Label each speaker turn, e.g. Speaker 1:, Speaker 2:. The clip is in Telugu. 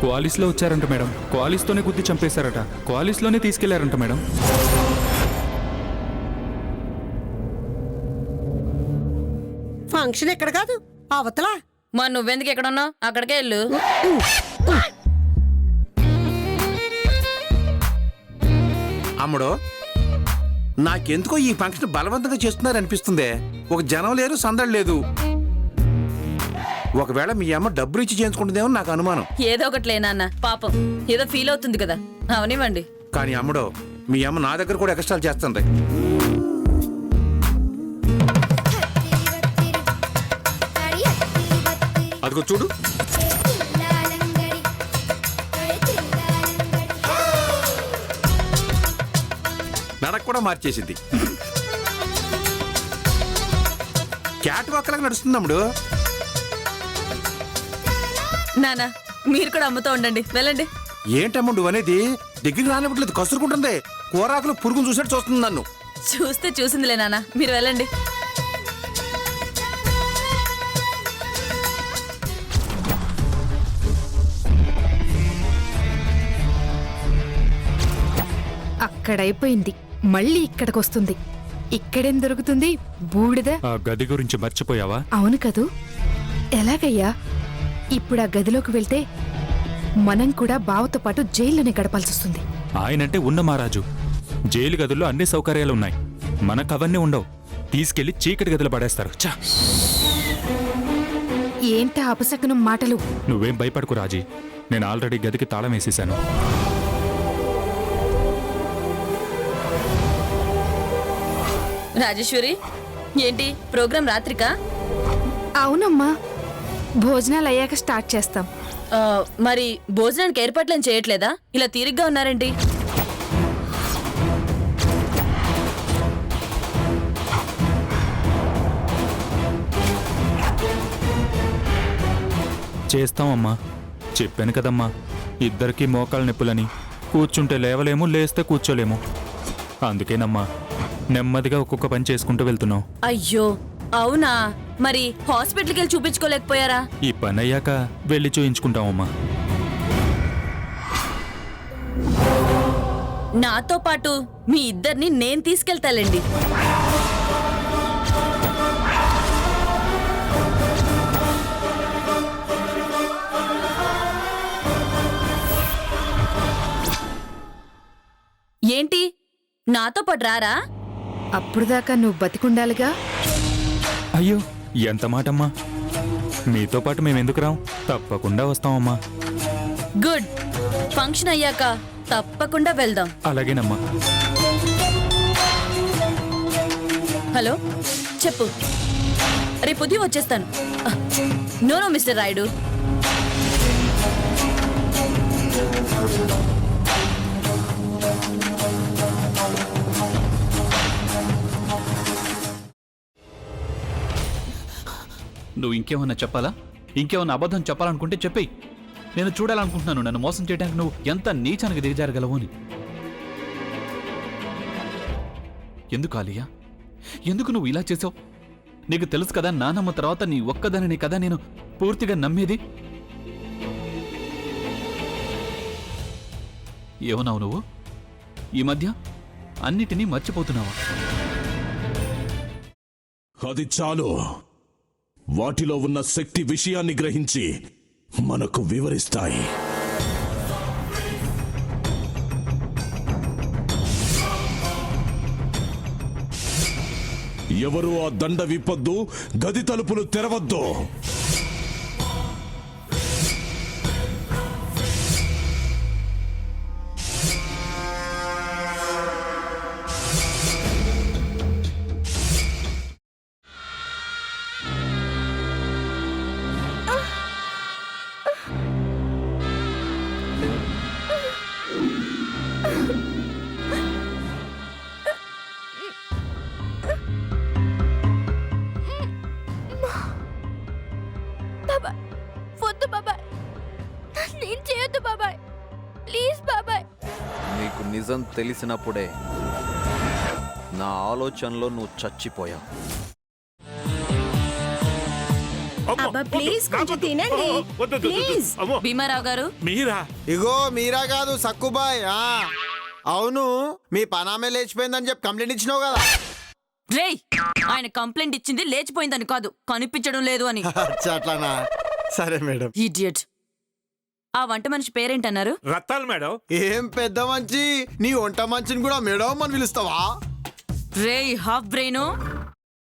Speaker 1: క్వాలిస్లో వచ్చారంట మేడం. క్వాలిస్తోనే గుద్ది చంపేశారట. క్వాలిస్లోనే తీసుకెళ్లారంట మేడం.
Speaker 2: ఫంక్షన్ ఎక్కడ కాదు, అవతలా.
Speaker 3: మరి నువ్వెందుకు ఎక్కడున్నావు? అక్కడికే వెళ్ళు.
Speaker 4: అమ్ముడు, నాకెందుకో ఈ ఫంక్షన్ బలవంతంగా చేస్తున్నారనిపిస్తుందే. ఒక జనం లేరు, సందడి లేదు. ఒకవేళ మీ అమ్మ డబ్బులు ఇచ్చి చేయించుకుంటుందేమో నాకు అనుమానం.
Speaker 3: ఏదో ఒకటి లేనాన్న, పాపం ఏదో ఫీల్ అవుతుంది కదా, అవనివ్వండి.
Speaker 4: కానీ అమ్ముడు, మీ అమ్మ నా దగ్గర కూడా ఎక్స్ట్రా చేస్తుంది. అదిగో చూడు, నడక కూడా మార్చేసింది. క్యాట్ వాక్ లాగా నడుస్తుంది అమ్ముడు.
Speaker 3: నాన్న మీరు కూడా అమ్ముతూ ఉండండి, వెళ్ళండి.
Speaker 4: ఏంటమ్ముడు అనేది? దగ్గరికి రానివ్వట్లేదు, కసురుకుంటుంది. కూరాకులు పురుగును చూసేట్టు చూస్తుంది నన్ను.
Speaker 3: చూస్తే చూసిందిలే నాన్న, మీరు వెళ్ళండి.
Speaker 5: అక్కడైపోయింది, మళ్ళీ ఇక్కడికొస్తుంది. ఇక్కడేం దొరుకుతుంది? బూడిద.
Speaker 1: ఆ గది గురించి మర్చిపోయావా?
Speaker 5: అవును కదూ. ఎలాగయ్యా? ఇప్పుడు ఆ గదిలోకి వెళ్తే మనం కూడా బావతో పాటు జైల్లోనే గడపాల్సి వస్తుంది.
Speaker 1: ఆయనంటే ఉన్న మహారాజు. జైలు గదుల్లో అన్ని సౌకర్యాలున్నాయి, మనకవన్నీ ఉండవు. తీసుకెళ్లి చీకటి గదిలో పడేస్తారు. ఛా!
Speaker 5: ఏంటా అపశకునం మాటలు?
Speaker 1: నువ్వేం భయపడకు రాజీ, నేను ఆల్రెడీ గదికి తాళం వేసేశాను.
Speaker 3: రాజేశ్వరి, ఏంటి ప్రోగ్రాం రాత్రికా?
Speaker 5: అవునమ్మా, భోజనాలు అయ్యాక స్టార్ట్ చేస్తాం.
Speaker 3: మరి భోజనానికి ఏర్పాట్లేం చేయట్లేదా? ఇలా తీరిగ్గా ఉన్నారేంటి?
Speaker 1: చేస్తామమ్మా, చెప్పాను కదమ్మా, ఇద్దరికీ మోకాళ్ళ నొప్పులని. కూర్చుంటే లేవలేము, లేస్తే కూర్చోలేము. అందుకేనమ్మా నెమ్మదిగా ఒక్కొక్క పని చేసుకుంటూ వెళ్తున్నావు.
Speaker 3: అయ్యో అవునా? మరి హాస్పిటల్కి వెళ్ళి చూపించుకోలేకపోయారా?
Speaker 1: ఈ పని అయ్యాక వెళ్ళి చూయించుకుంటామమ్మా.
Speaker 3: నాతో పాటు మీ ఇద్దరిని నేను తీసుకెళ్తాలేండి. ఏంటి, నాతో పాటు రారా?
Speaker 5: అప్పుడు దాకా నువ్వు బతికుండాలిగా.
Speaker 1: అయ్యో ఎంత మాటమ్మా, మీతో పాటు మేమెందుకు రాం? తప్పకుండా వస్తామమ్మా.
Speaker 3: గుడ్, ఫంక్షన్ అయ్యాక తప్పకుండా వెళ్దాం.
Speaker 1: అలాగేనమ్మా.
Speaker 3: హలో, చెప్పు. రేపు ఉదయం వచ్చేస్తాను. No mister Rayudu.
Speaker 6: నువ్వు ఇంకేమన్నా చెప్పాలా? ఇంకేమన్నా అబద్ధం చెప్పాలనుకుంటే చెప్పేయి. నేను చూడాలనుకుంటున్నాను నన్ను మోసం చేయడానికి నువ్వు ఎంత నీచానికి దిగజారగలవు అని. ఎందుకు ఆలియా, ఎందుకు నువ్వు ఇలా చేసావు? నీకు తెలుసు కదా, నానమ్మ తర్వాత నీ ఒక్కదానిని కదా నేను పూర్తిగా నమ్మేది. ఏమన్నావు నువ్వు? ఈ మధ్య అన్నిటినీ మర్చిపోతున్నావా?
Speaker 7: అది చాలు. వాటిలో ఉన్న శక్తి విషయాన్ని గ్రహించి మనకు వివరిస్తాయి. ఎవరు ఆ దండ విప్పొద్దు, గది తలుపులు తెరవద్దు.
Speaker 8: నీకు నిజం తెలిసినప్పుడే నా ఆలోచనలో నువ్వు చచ్చిపోయావు.
Speaker 2: అబ్బా ప్లీజ్ కొంచెం తినండి ప్లీజ్.
Speaker 3: భీమారావు గారు
Speaker 9: మీరా?
Speaker 10: ఇగో మీరా కాదు సక్కుబాయ్. అవును, మీ పనామే లేచిపోయిందని చెప్పి కంప్లైంట్ ఇచ్చినావు కదా.
Speaker 3: రేయ్, ఆయన కంప్లైంట్ ఇచ్చింది లేచిపోయిందని కాదు, కనిపించడం లేదు అని.
Speaker 10: అచ్చా, అట్లానా? సరే మేడం.
Speaker 3: ఇడియట్. ఆ వంట మనిషి పేరేంటన్నారు?
Speaker 9: రత్తాలు మేడం.
Speaker 10: ఏం పెద్ద మంచి, నీ వంట మంచిని కూడా మేడం అని పిలుస్తావా?
Speaker 3: రేయ్ హాఫ్ బ్రెయిన్,